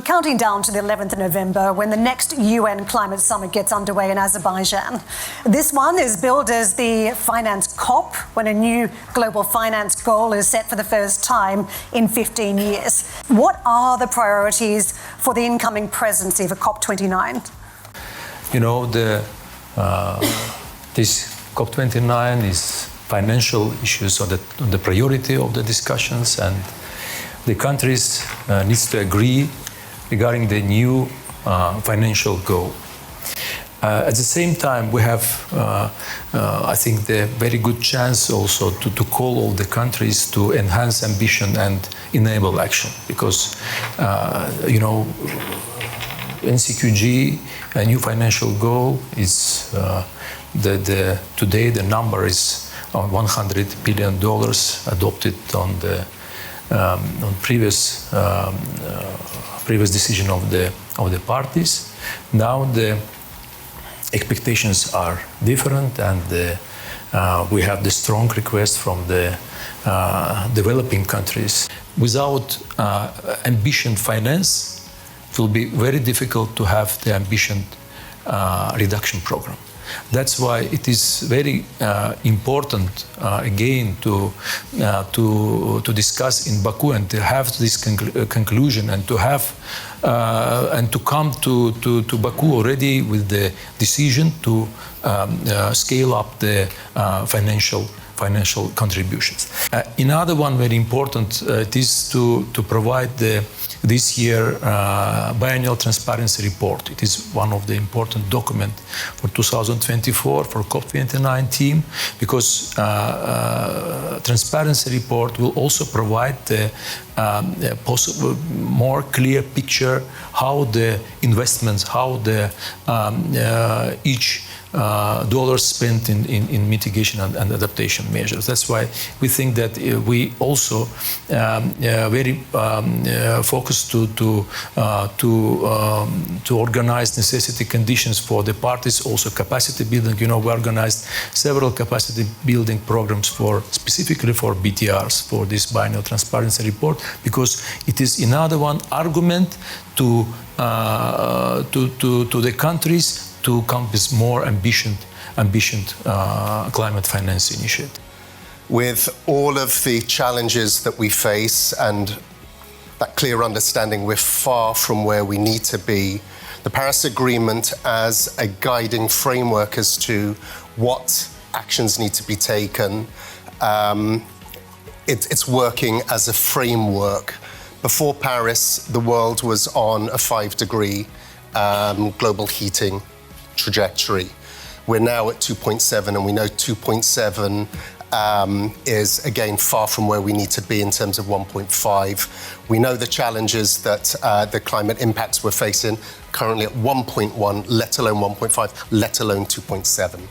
counting down to the 11th of November when the next UN climate summit gets underway in Azerbaijan. This one is billed as the finance COP, when a new global finance goal is set for the first time in 15 years. What are the priorities for the incoming presidency for COP29? You know, this COP29 is financial issues on the priority of the discussions, and the countries needs to agree regarding the new financial goal. At the same time, we have, I think, the very good chance also to call all the countries to enhance ambition and enable action, because, you know, NCQG, a new financial goal, is today the number is $100 billion adopted on the previous decision of the parties. Now the expectations are different, and we have the strong request from the developing countries. Without ambition finance, it will be very difficult to have the ambition reduction program. That's why it is very important again to discuss in Baku and to have this conclusion, and to have and to come to Baku already with the decision to scale up the financial contributions. Another one very important it is to provide this year biennial transparency report. It is one of the important documents for 2024 for COP29 team, because transparency report will also provide the possible more clear picture how the investments, how the each dollars spent in mitigation and adaptation measures. That's why we think that we also very focused to organize necessity conditions for the parties, also capacity building. You know, we organized several capacity building programs specifically for BTRs for this biennial transparency report, because it is another one argument to the countries to come with more ambitious climate finance initiative. With all of the challenges that we face and that clear understanding we're far from where we need to be, the Paris Agreement as a guiding framework as to what actions need to be taken, it's working as a framework. Before Paris, the world was on a 5-degree global heating trajectory. We're now at 2.7, and we know 2.7 is again far from where we need to be in terms of 1.5. We know the challenges that the climate impacts we're facing, currently at 1.1, let alone 1.5, let alone 2.7.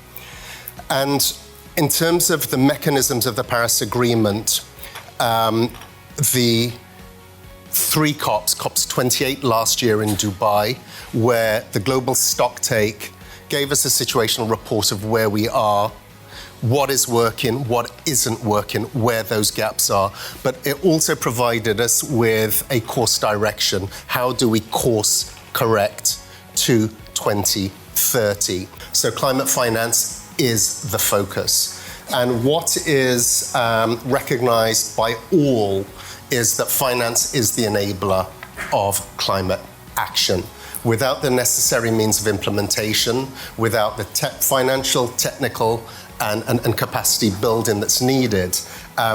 And in terms of the mechanisms of the Paris Agreement, the 3 COPs 28 last year in Dubai, where the global stocktake gave us a situational report of where we are, what is working, what isn't working, where those gaps are. But it also provided us with a course direction. How do we course correct to 2030? So climate finance is the focus. And what is recognized by all is that finance is the enabler of climate action. Without the necessary means of implementation, without the financial, technical, and capacity building that's needed,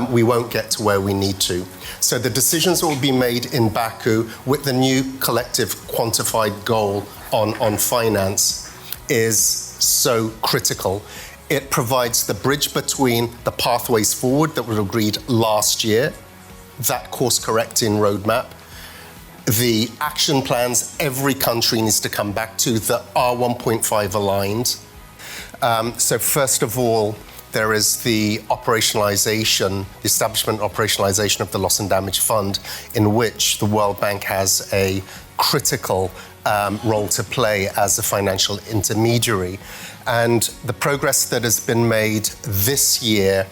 we won't get to where we need to. So the decisions that will be made in Baku with the new collective quantified goal on finance is so critical. It provides the bridge between the pathways forward that were agreed last year, that course-correcting roadmap, the action plans every country needs to come back to that are 1.5 aligned. So first of all, there is the operationalization, the establishment operationalization of the Loss and Damage Fund, in which the World Bank has a critical role to play as a financial intermediary. And the progress that has been made this year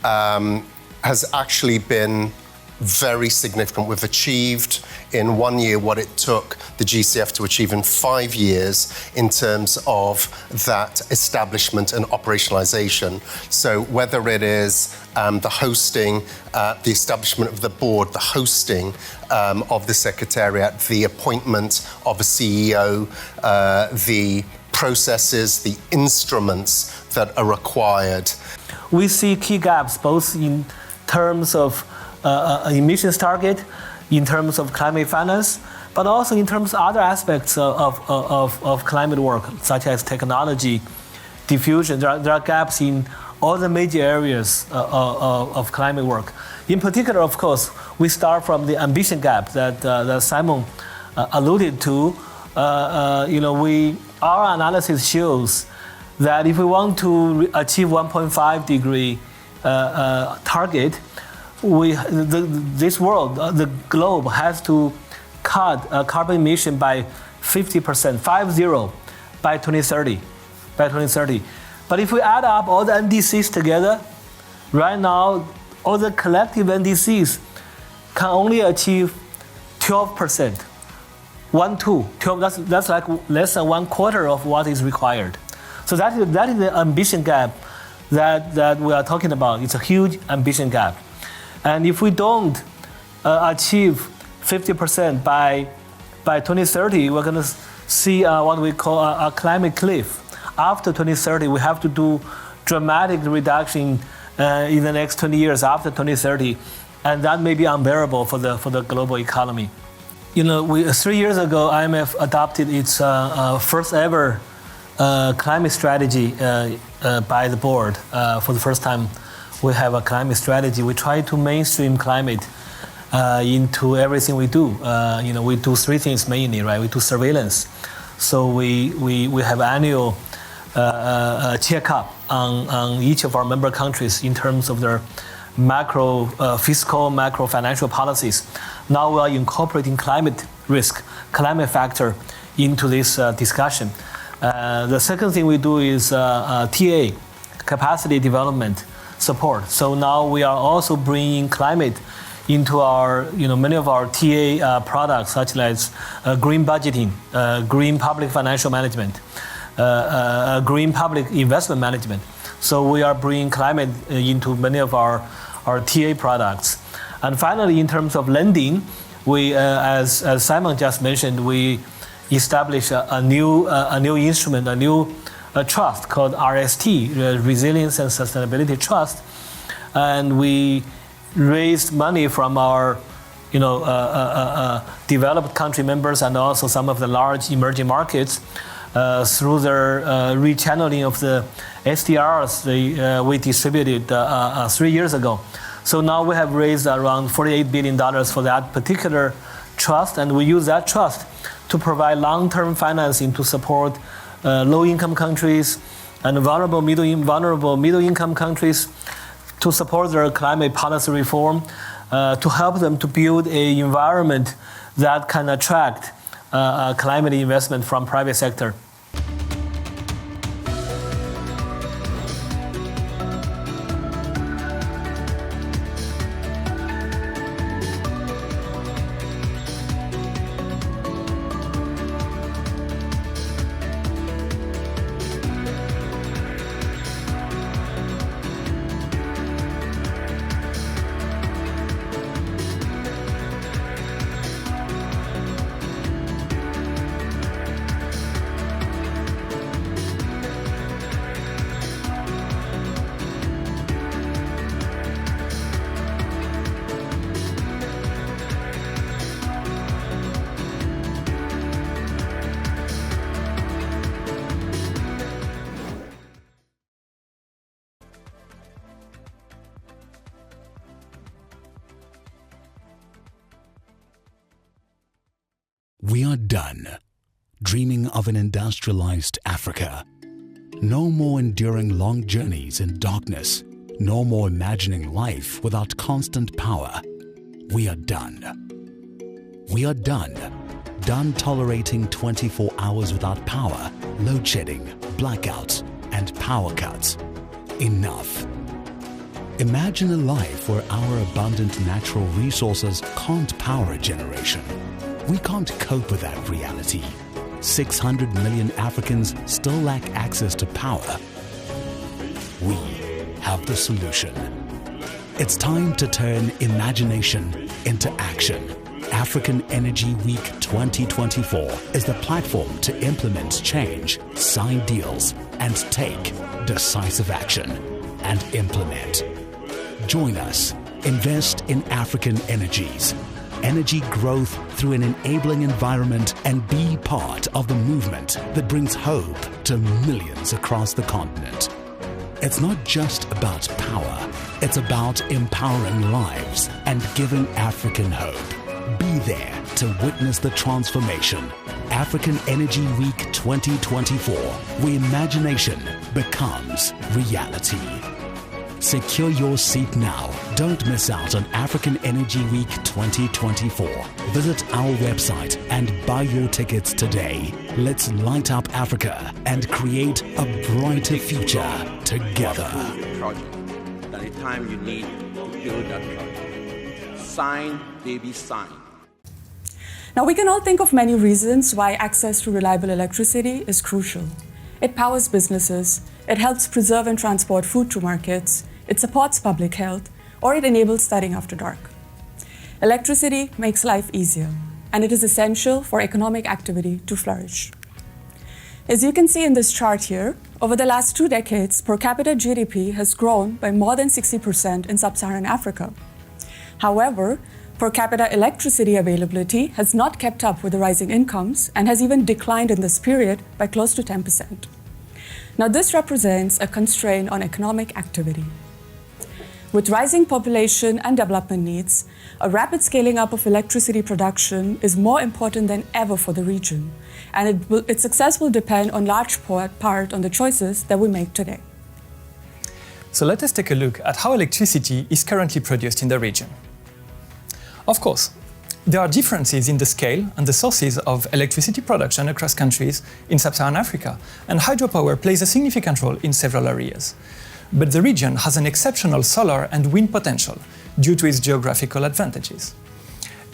has actually been very significant. We've achieved in 1 year what it took the GCF to achieve in 5 years in terms of that establishment and operationalization. So whether it is the hosting, the establishment of the board, the hosting of the Secretariat, the appointment of a CEO, the processes, the instruments that are required. We see key gaps both in terms of emissions target, in terms of climate finance, but also in terms of other aspects of climate work, such as technology, diffusion. There are gaps in all the major areas of climate work. In particular, of course, we start from the ambition gap that Simon alluded to. Our analysis shows that if we want to achieve 1.5 degree target, this world, the globe, has to cut carbon emission by 50%, 50, by 2030. But if we add up all the NDCs together, right now, all the collective NDCs can only achieve 12%. 12, that's like less than 1/4 of what is required. So that is the ambition gap that we are talking about. It's a huge ambition gap. And if we don't achieve 50% by 2030, we're going to see what we call a climate cliff. After 2030, we have to do dramatic reduction in the next 20 years after 2030, and that may be unbearable for the global economy. 3 years ago, IMF adopted its first ever climate strategy by the board. For the first time, we have a climate strategy. We try to mainstream climate into everything we do. We do 3 things mainly, right? We do surveillance. So we have annual checkup on each of our member countries in terms of their fiscal, macro financial policies. Now we are incorporating climate risk, climate factor into this discussion. The second thing we do is TA, capacity development support. So now we are also bringing climate into our, many of our TA products, such as green budgeting, green public financial management, green public investment management. So we are bringing climate into many of our TA products. And finally, in terms of lending, we, as Simon just mentioned, we established a new instrument, a new trust called RST, Resilience and Sustainability Trust, and we raised money from our developed country members and also some of the large emerging markets through their rechanneling of the SDRs we distributed 3 years ago. So now we have raised around $48 billion for that particular trust, and we use that trust to provide long-term financing to support low-income countries and vulnerable middle-income countries, to support their climate policy reform, to help them to build an environment that can attract climate investment from private sector. We are done dreaming of an industrialized Africa. No more enduring long journeys in darkness. No more imagining life without constant power. We are done. We are done. Done tolerating 24 hours without power, load shedding, blackouts, and power cuts. Enough. Imagine a life where our abundant natural resources can't power a generation. We can't cope with that reality. 600 million Africans still lack access to power. We have the solution. It's time to turn imagination into action. African Energy Week 2024 is the platform to implement change, sign deals, and take decisive action. And implement. Join us. Invest in African energies. Energy growth through an enabling environment, and be part of the movement that brings hope to millions across the continent. It's not just about power. It's about empowering lives and giving African hope. Be there to witness the transformation. African Energy Week 2024, where imagination becomes reality. Secure your seat now. Don't miss out on African Energy Week 2024. Visit our website and buy your tickets today. Let's light up Africa and create a brighter future together. Project. At the time you need to build that project. Sign, baby, sign. Now, we can all think of many reasons why access to reliable electricity is crucial. It powers businesses, it helps preserve and transport food to markets, it supports public health, or it enables studying after dark. Electricity makes life easier, and it is essential for economic activity to flourish. As you can see in this chart here, over the last 2 decades, per capita GDP has grown by more than 60% in sub-Saharan Africa. However, per capita electricity availability has not kept up with the rising incomes and has even declined in this period by close to 10%. Now, this represents a constraint on economic activity. With rising population and development needs, a rapid scaling up of electricity production is more important than ever for the region, and its success will depend on large part on the choices that we make today. So let us take a look at how electricity is currently produced in the region. Of course, there are differences in the scale and the sources of electricity production across countries in sub-Saharan Africa, and hydropower plays a significant role in several areas. But the region has an exceptional solar and wind potential due to its geographical advantages.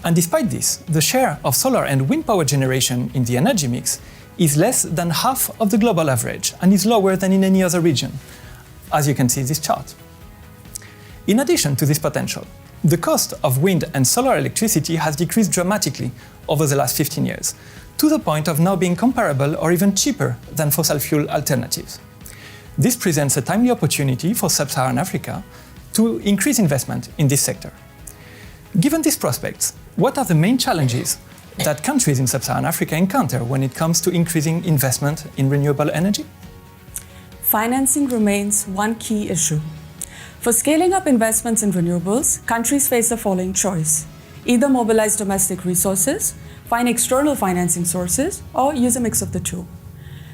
And despite this, the share of solar and wind power generation in the energy mix is less than half of the global average and is lower than in any other region, as you can see in this chart. In addition to this potential, the cost of wind and solar electricity has decreased dramatically over the last 15 years, to the point of now being comparable or even cheaper than fossil fuel alternatives. This presents a timely opportunity for sub-Saharan Africa to increase investment in this sector. Given these prospects, what are the main challenges that countries in sub-Saharan Africa encounter when it comes to increasing investment in renewable energy? Financing remains one key issue. For scaling up investments in renewables, countries face the following choice: either mobilize domestic resources, find external financing sources, or use a mix of the two.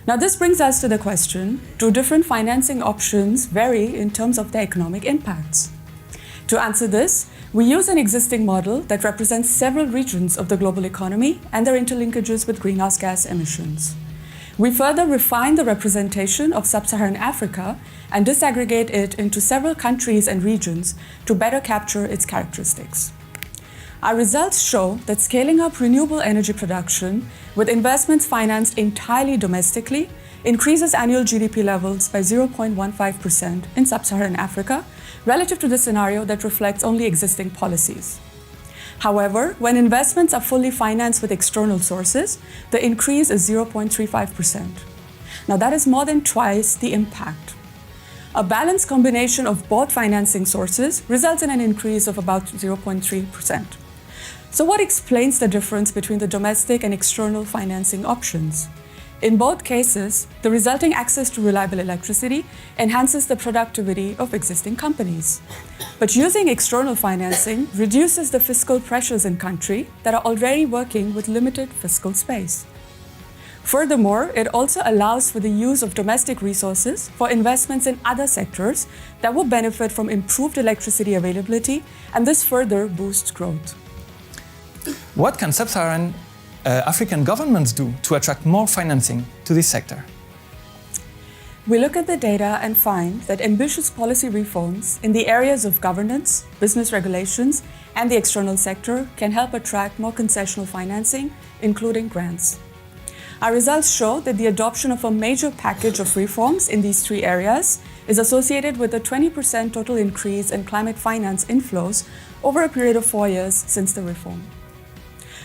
Now, this brings us to the question, do different financing options vary in terms of their economic impacts? To answer this, we use an existing model that represents several regions of the global economy and their interlinkages with greenhouse gas emissions. We further refine the representation of sub-Saharan Africa and disaggregate it into several countries and regions to better capture its characteristics. Our results show that scaling up renewable energy production with investments financed entirely domestically increases annual GDP levels by 0.15% in sub-Saharan Africa relative to the scenario that reflects only existing policies. However, when investments are fully financed with external sources, the increase is 0.35%. Now, that is more than twice the impact. A balanced combination of both financing sources results in an increase of about 0.3%. So what explains the difference between the domestic and external financing options? In both cases, the resulting access to reliable electricity enhances the productivity of existing companies. But using external financing reduces the fiscal pressures in countries that are already working with limited fiscal space. Furthermore, it also allows for the use of domestic resources for investments in other sectors that will benefit from improved electricity availability, and this further boosts growth. What can sub-Saharan African governments do to attract more financing to this sector? We look at the data and find that ambitious policy reforms in the areas of governance, business regulations, and the external sector can help attract more concessional financing, including grants. Our results show that the adoption of a major package of reforms in these three areas is associated with a 20% total increase in climate finance inflows over a period of 4 years since the reform.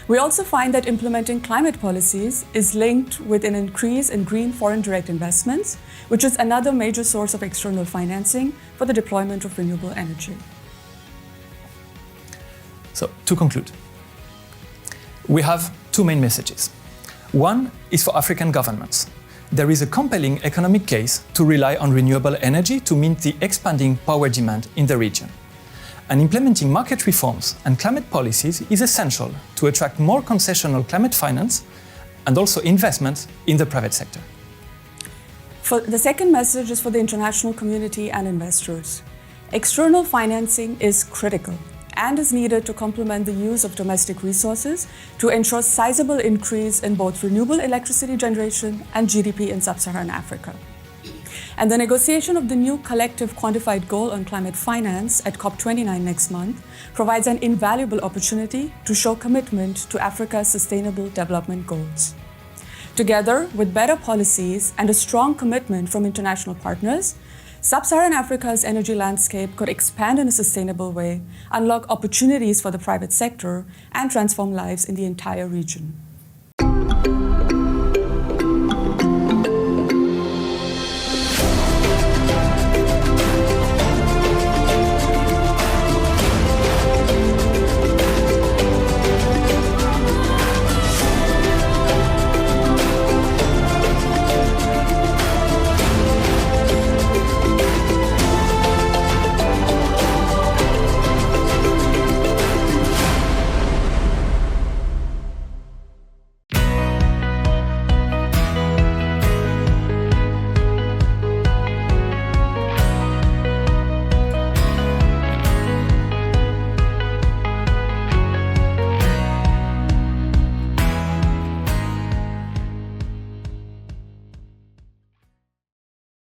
We also find that implementing climate policies is linked with an increase in green foreign direct investments, which is another major source of external financing for the deployment of renewable energy. So, to conclude, we have two main messages. One is for African governments. There is a compelling economic case to rely on renewable energy to meet the expanding power demand in the region. And implementing market reforms and climate policies is essential to attract more concessional climate finance and also investments in the private sector. The second message is for the international community and investors. External financing is critical and is needed to complement the use of domestic resources to ensure sizable increase in both renewable electricity generation and GDP in sub-Saharan Africa. And the negotiation of the new collective quantified goal on climate finance at COP29 next month provides an invaluable opportunity to show commitment to Africa's sustainable development goals. Together with better policies and a strong commitment from international partners, Sub-Saharan Africa's energy landscape could expand in a sustainable way, unlock opportunities for the private sector, and transform lives in the entire region.